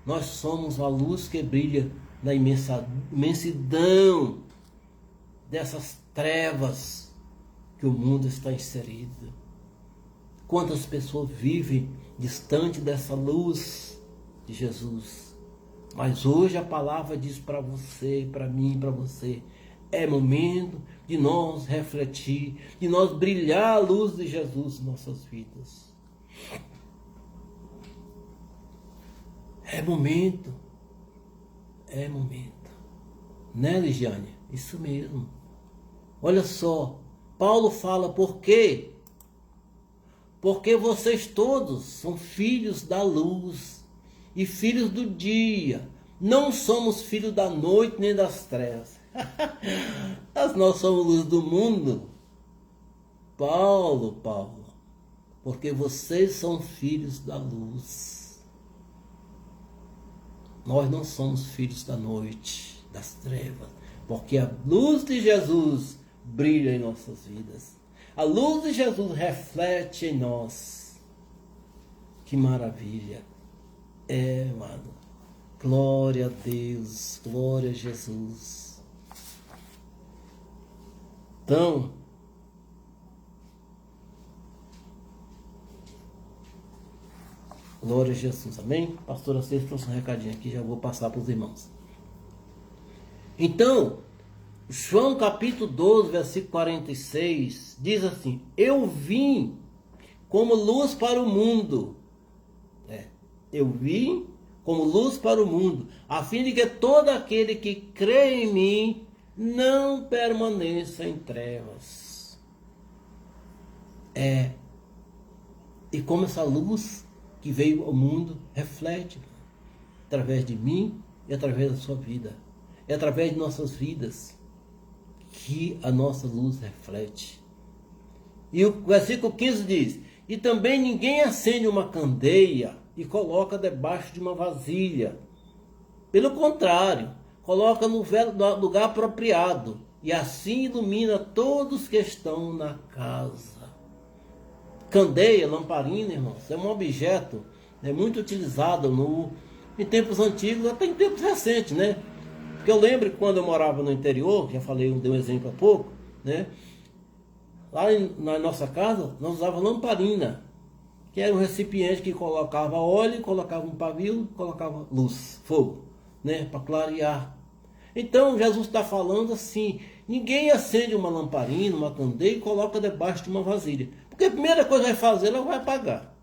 nós somos a luz que brilha na imensidão dessas trevas que o mundo está inserido. Quantas pessoas vivem distante dessa luz de Jesus? Mas hoje a palavra diz para você, para mim, para você, é momento de nós refletir, de nós brilhar a luz de Jesus em nossas vidas. É momento. Né, Ligiane? Isso mesmo. Olha só, Paulo fala por quê? Porque vocês todos são filhos da luz e filhos do dia. Não somos filhos da noite nem das trevas. Mas nós somos luz do mundo. Paulo. Porque vocês são filhos da luz. Nós não somos filhos da noite, das trevas. Porque a luz de Jesus brilha em nossas vidas. A luz de Jesus reflete em nós. Que maravilha. Amado. Glória a Deus. Glória a Jesus. Então, glória a Jesus. Amém? Pastora Cês trouxe um recadinho aqui. Já vou passar para os irmãos. Então, João capítulo 12, versículo 46, diz assim: eu vim como luz para o mundo. Eu vim como luz para o mundo, a fim de que todo aquele que crê em mim não permaneça em trevas. E como essa luz que veio ao mundo reflete através de mim e através da sua vida. É através de nossas vidas que a nossa luz reflete. E o versículo 15 diz: e também ninguém acende uma candeia e coloca debaixo de uma vasilha. Pelo contrário, coloca no lugar apropriado, e assim ilumina todos que estão na casa. Candeia, lamparina, irmãos, é um objeto muito utilizado em tempos antigos, até em tempos recentes, né? Porque eu lembro que quando eu morava no interior, já falei, dei um exemplo há pouco, né? Lá na nossa casa, nós usávamos lamparina, que era um recipiente que colocava óleo, colocava um pavio, colocava luz, fogo, né? Para clarear. Então Jesus está falando assim: ninguém acende uma lamparina, uma candeia e coloca debaixo de uma vasilha. Porque a primeira coisa que vai fazer, ela vai apagar.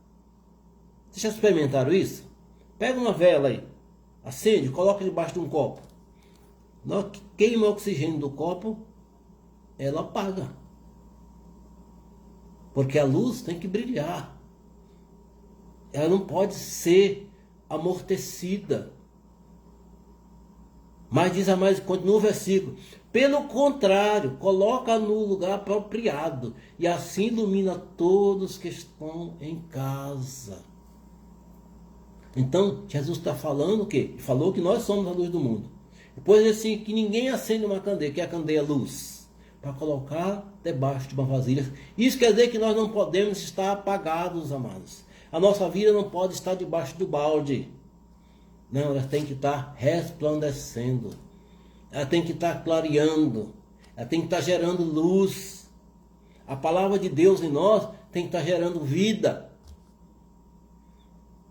Vocês já experimentaram isso? Pega uma vela aí, acende, coloca debaixo de um copo. Na hora que queima o oxigênio do copo, ela apaga. Porque a luz tem que brilhar. Ela não pode ser amortecida. Mas diz a mais, continua o versículo: pelo contrário, coloca no lugar apropriado, e assim ilumina todos que estão em casa. Então, Jesus está falando o quê? Ele falou que nós somos a luz do mundo. Depois diz assim, que ninguém acende uma candeia, que é a candeia luz, para colocar debaixo de uma vasilha. Isso quer dizer que nós não podemos estar apagados, amados. A nossa vida não pode estar debaixo do balde. Não, ela tem que estar resplandecendo. Ela tem que estar clareando. Ela tem que estar gerando luz. A palavra de Deus em nós tem que estar gerando vida.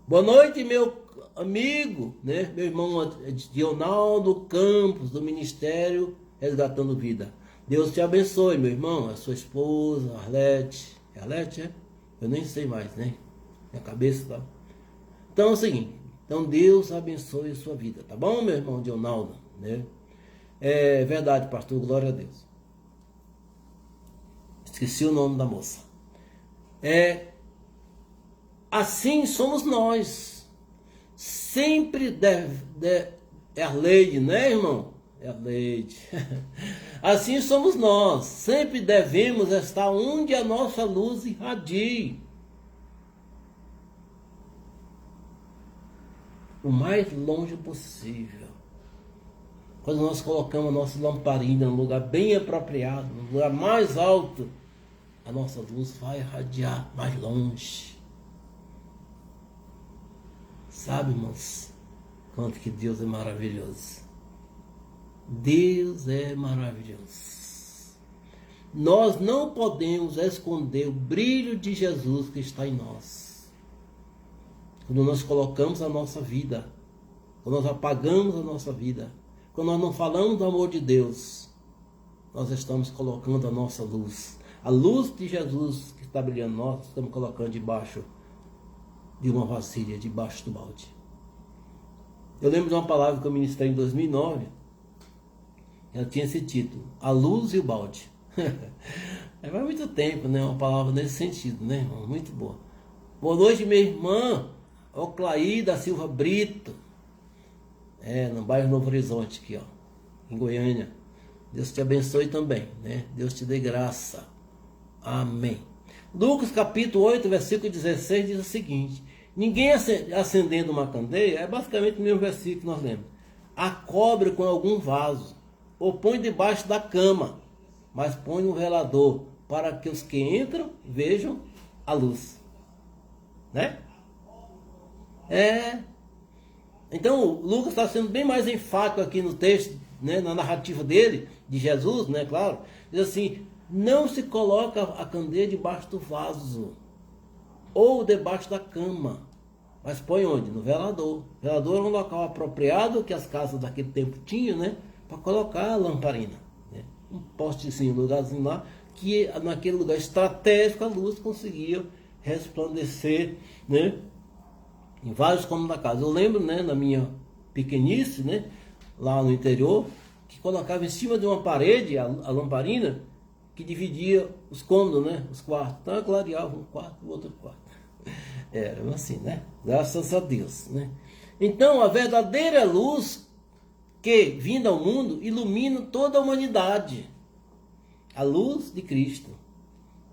Boa noite, meu amigo, né? Meu irmão Dionaldo Campos, do Ministério Resgatando Vida. Deus te abençoe, meu irmão, a sua esposa, Arlete. É Arlete, é? Eu nem sei mais, né? Minha cabeça tá. Então é o seguinte. Então Deus abençoe a sua vida, tá bom, meu irmão Dionaldo, né? É verdade, pastor, glória a Deus. Esqueci o nome da moça. Assim somos nós. Sempre é a lei, né, irmão? É a lei. Assim somos nós. Sempre devemos estar onde a nossa luz irradie. O mais longe possível. Quando nós colocamos a nossa lamparina num lugar bem apropriado, no lugar mais alto, a nossa luz vai irradiar mais longe. Sabe, irmãos, quanto que Deus é maravilhoso. Deus é maravilhoso. Nós não podemos esconder o brilho de Jesus que está em nós. Quando nós colocamos a nossa vida, quando nós apagamos a nossa vida, quando nós não falamos do amor de Deus, nós estamos colocando a nossa luz. A luz de Jesus que está brilhando em nós, estamos colocando debaixo de uma vasilha, debaixo do balde. Eu lembro de uma palavra que eu ministrei em 2009, ela tinha esse título, A Luz e o Balde. Faz muito tempo, né? Uma palavra nesse sentido, né, irmão? Muito boa. Boa noite, minha irmã Oclaí da Silva Brito. No bairro Novo Horizonte aqui, ó, em Goiânia. Deus te abençoe também, né? Deus te dê graça. Amém. Lucas capítulo 8, versículo 16 diz o seguinte: ninguém acendendo uma candeia, é basicamente o mesmo versículo que nós lemos, a cobre com algum vaso, ou põe debaixo da cama, mas põe um velador, para que os que entram vejam a luz. Né? Então, Lucas está sendo bem mais enfático aqui no texto, né, na narrativa dele, de Jesus, né, claro. Diz assim: não se coloca a candeia debaixo do vaso, ou debaixo da cama, mas põe onde? No velador. O velador é um local apropriado que as casas daquele tempo tinham, né, para colocar a lamparina. Né? Um postezinho, um lugarzinho lá, que naquele lugar estratégico a luz conseguia resplandecer, né, em vários cômodos da casa. Eu lembro, né, na minha pequenice, né, lá no interior, que colocava em cima de uma parede a lamparina que dividia os cômodos, né, os quartos. Então clareava um quarto e o outro quarto. Era assim, né? Graças a Deus, né? Então a verdadeira luz que, vinda ao mundo, ilumina toda a humanidade. A luz de Cristo,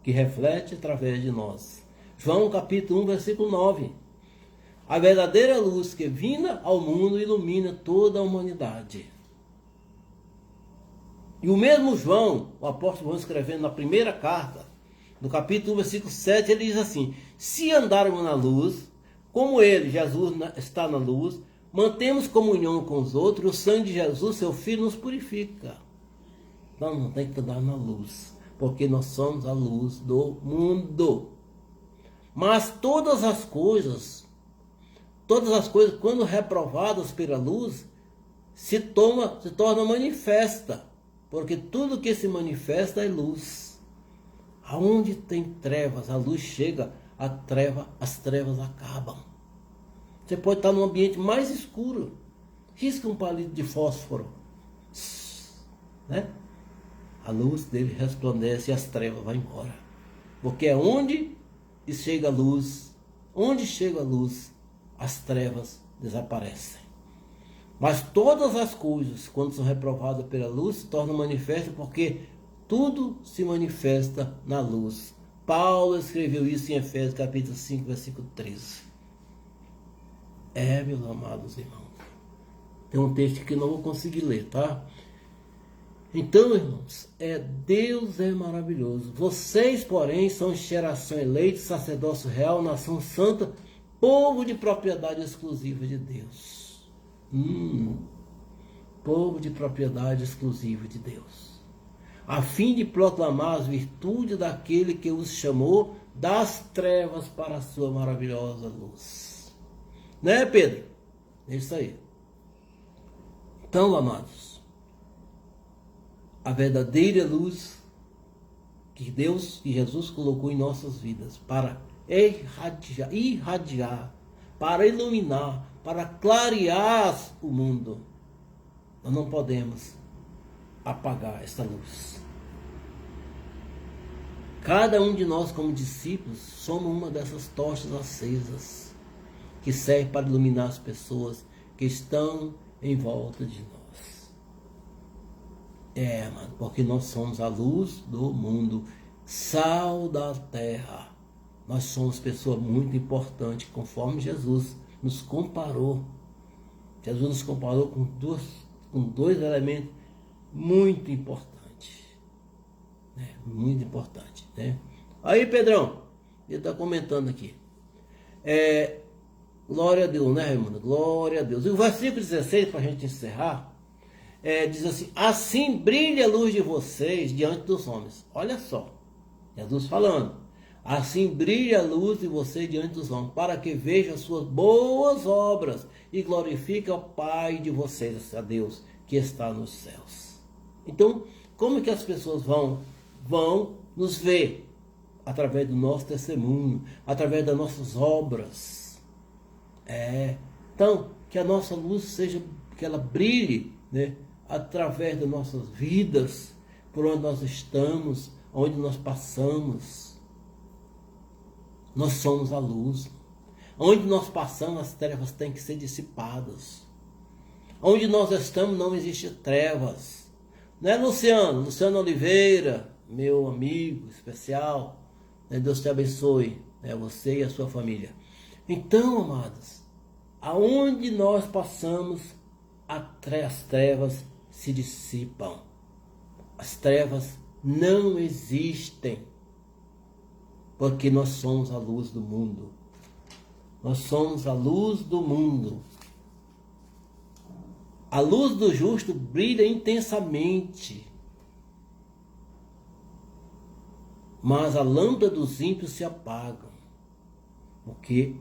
que reflete através de nós. João capítulo 1, versículo 9. A verdadeira luz que, vinda ao mundo, ilumina toda a humanidade. E o mesmo João, o apóstolo João, escrevendo na primeira carta, no capítulo 1, versículo 7, ele diz assim: se andarmos na luz, como ele, Jesus, está na luz, mantemos comunhão com os outros, o sangue de Jesus, seu Filho, nos purifica. Então não tem que andar na luz, porque nós somos a luz do mundo. Mas todas as coisas, quando reprovadas pela luz, se torna manifesta, porque tudo que se manifesta é luz. Aonde tem trevas, a luz chega, as trevas acabam. Você pode estar num ambiente mais escuro, risca um palito de fósforo, né? A luz dele resplandece e as trevas vão embora. Porque é onde chega a luz, as trevas desaparecem. Mas todas as coisas, quando são reprovadas pela luz, se tornam manifestas, porque tudo se manifesta na luz. Paulo escreveu isso em Efésios capítulo 5, versículo 13. Meus amados irmãos, tem um texto que eu não vou conseguir ler, tá? Então, irmãos, Deus é maravilhoso. Vocês, porém, são geração eleita, sacerdócio real, nação santa, povo de propriedade exclusiva de Deus. Povo de propriedade exclusiva de Deus. A fim de proclamar as virtudes daquele que os chamou das trevas para a sua maravilhosa luz. Né, Pedro? É isso aí. Então, amados, a verdadeira luz que Deus e Jesus colocou em nossas vidas para irradiar, para iluminar, para clarear o mundo, nós não podemos apagar esta luz. Cada um de nós, como discípulos, somos uma dessas tochas acesas que serve para iluminar as pessoas que estão em volta de nós. Mano, porque nós somos a luz do mundo, sal da terra. Nós somos pessoas muito importantes, conforme Jesus nos comparou. Jesus nos comparou com dois elementos muito importantes. Muito importante, né? Aí, Pedrão, ele está comentando aqui. Glória a Deus, né, irmão? Glória a Deus. E o versículo 16, para a gente encerrar, diz assim: assim brilha a luz de vocês diante dos homens. Olha só, Jesus falando. Assim brilha a luz de vocês diante dos homens, para que vejam as suas boas obras e glorifiquem o Pai de vocês, a Deus, que está nos céus. Então, como que as pessoas vão nos ver? Através do nosso testemunho, através das nossas obras. Então, que a nossa luz seja, que ela brilhe, né, através das nossas vidas, por onde nós estamos, onde nós passamos. Nós somos a luz. Onde nós passamos, as trevas têm que ser dissipadas. Onde nós estamos, não existe trevas. Né, Luciano? Luciano Oliveira, meu amigo especial. Né, Deus te abençoe, né, você e a sua família. Então, amados, aonde nós passamos, as trevas se dissipam. As trevas não existem. Porque nós somos a luz do mundo. Nós somos a luz do mundo. A luz do justo brilha intensamente. Mas a lâmpada dos ímpios se apaga. Porque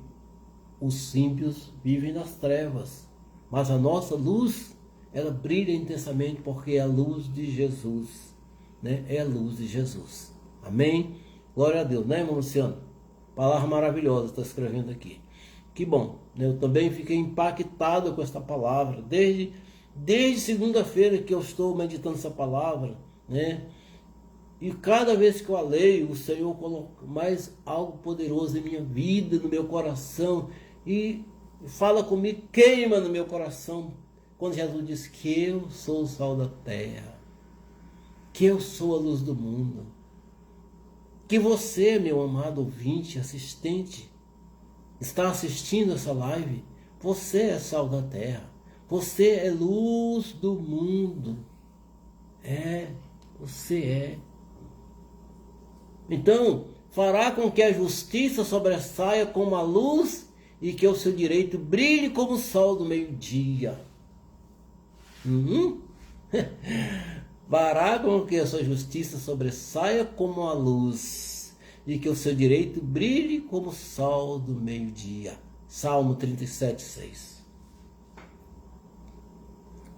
os ímpios vivem nas trevas. Mas a nossa luz, ela brilha intensamente porque é a luz de Jesus. Né? É a luz de Jesus. Amém? Glória a Deus, né, irmão Luciano? Palavra maravilhosa, está escrevendo aqui. Que bom, né? Eu também fiquei impactado com esta palavra, desde segunda-feira que eu estou meditando essa palavra, né? E cada vez que eu a leio, o Senhor coloca mais algo poderoso em minha vida, no meu coração, e fala comigo, queima no meu coração, quando Jesus diz que eu sou o sal da terra, que eu sou a luz do mundo. Que você, meu amado ouvinte, assistente, está assistindo essa live, você é sal da terra, você é luz do mundo, você é. Então, fará com que a justiça sobressaia como a luz e que o seu direito brilhe como o sol do meio-dia. Fará com que a sua justiça sobressaia como a luz e que o seu direito brilhe como o sol do meio-dia. Salmo 37:6.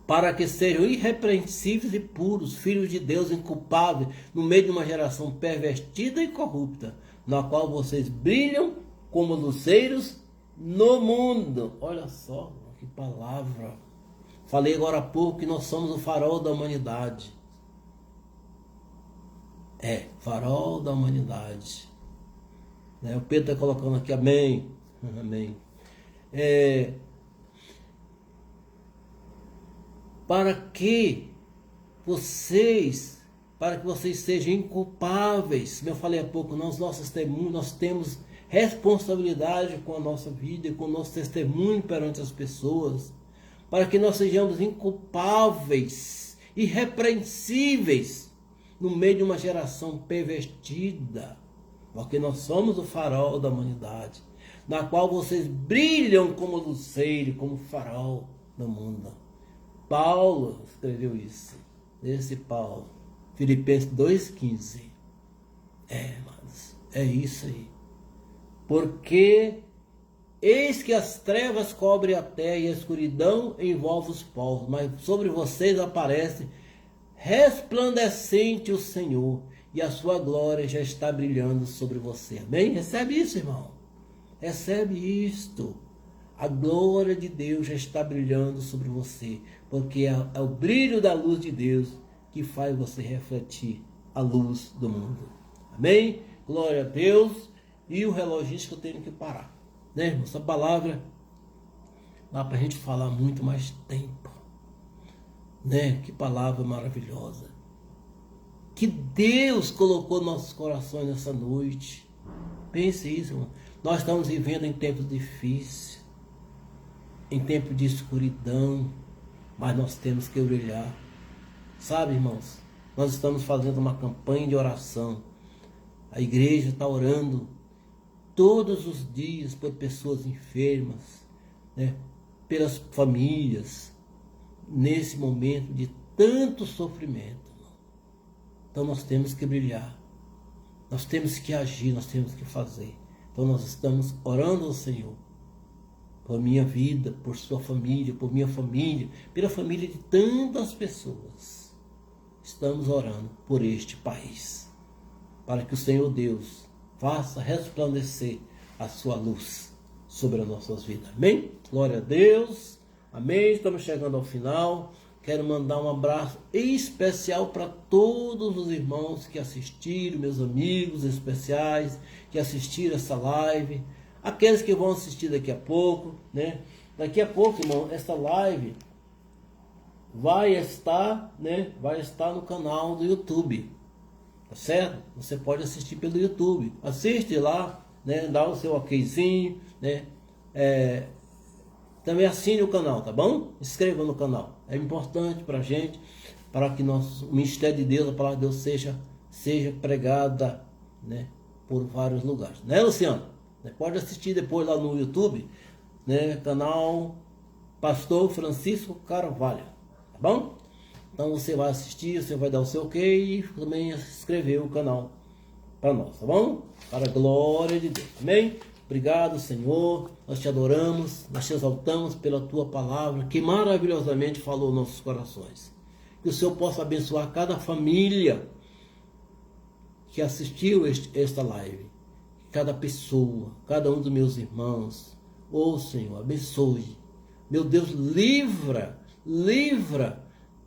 Para que sejam irrepreensíveis e puros, filhos de Deus inculpáveis, no meio de uma geração pervertida e corrupta, na qual vocês brilham como luzeiros no mundo. Olha só, que palavra. Falei agora há pouco que nós somos o farol da humanidade. Farol da humanidade. O Pedro está colocando aqui, amém. Amém. Para que vocês sejam inculpáveis. Como eu falei há pouco, nossos testemunhos, nós temos responsabilidade com a nossa vida e com o nosso testemunho perante as pessoas. Para que nós sejamos inculpáveis, irrepreensíveis, no meio de uma geração pervertida. Porque nós somos o farol da humanidade, na qual vocês brilham como luzeiro, como farol do mundo. Paulo escreveu isso. Esse Paulo. Filipenses 2,15. Mas é isso aí. Porque eis que as trevas cobrem a terra e a escuridão envolve os povos, mas sobre vocês aparece resplandecente o Senhor, e a sua glória já está brilhando sobre você. Amém? Recebe isso, irmão. Recebe isto. A glória de Deus já está brilhando sobre você, porque é o brilho da luz de Deus que faz você refletir a luz do mundo. Amém? Glória a Deus. E o reloginho que eu tenho que parar. Né, irmão? Essa palavra dá para a gente falar muito mais tempo. Né? Que palavra maravilhosa. Que Deus colocou nos nossos corações nessa noite. Pense isso, irmão. Nós estamos vivendo em tempos difíceis. Em tempos de escuridão. Mas nós temos que brilhar. Sabe, irmãos? Nós estamos fazendo uma campanha de oração. A igreja está orando todos os dias por pessoas enfermas, né? Pelas famílias, nesse momento de tanto sofrimento. Então nós temos que brilhar, nós temos que agir, nós temos que fazer. Então nós estamos orando ao Senhor, por minha vida, por sua família, por minha família, pela família de tantas pessoas. Estamos orando por este país, para que o Senhor Deus faça resplandecer a sua luz sobre as nossas vidas. Amém? Glória a Deus. Amém? Estamos chegando ao final. Quero mandar um abraço especial para todos os irmãos que assistiram, meus amigos especiais que assistiram essa live, aqueles que vão assistir daqui a pouco, né? Daqui a pouco, irmão, essa live vai estar, né? Vai estar no canal do YouTube. Tá certo? Você pode assistir pelo YouTube. Assiste lá, né? Dá o seu okzinho, né? Também assine o canal, tá bom? Inscreva no canal. É importante pra gente, para que nosso ministério de Deus, a palavra de Deus seja pregada, né? Por vários lugares. Né, Luciano? Pode assistir depois lá no YouTube, né? Canal Pastor Francisco Carvalho. Tá bom? Então você vai assistir, você vai dar o seu ok e também inscrever o canal para nós, tá bom? Para a glória de Deus, amém? Obrigado, Senhor, nós te adoramos, nós te exaltamos pela tua palavra que maravilhosamente falou aos nossos corações. Que o Senhor possa abençoar cada família que assistiu esta live, cada pessoa, cada um dos meus irmãos. Ô Senhor, abençoe. Meu Deus, livra,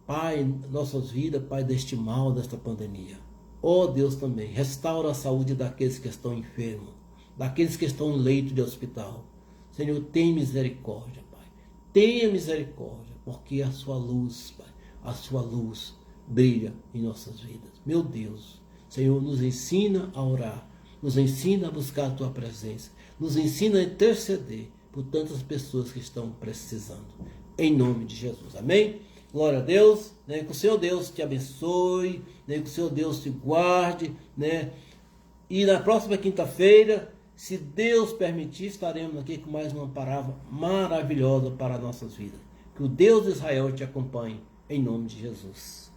Pai, nossas vidas, Pai, deste mal, desta pandemia. Ó Deus, também, restaura a saúde daqueles que estão enfermos, daqueles que estão em leito de hospital. Senhor, tenha misericórdia, Pai. Tenha misericórdia, porque a sua luz, Pai, a sua luz brilha em nossas vidas. Meu Deus, Senhor, nos ensina a orar, nos ensina a buscar a tua presença, nos ensina a interceder por tantas pessoas que estão precisando. Em nome de Jesus, amém? Glória a Deus, né? Que o Senhor Deus te abençoe, né? Que o Senhor Deus te guarde, né? E na próxima quinta-feira, se Deus permitir, estaremos aqui com mais uma palavra maravilhosa para nossas vidas. Que o Deus de Israel te acompanhe, em nome de Jesus.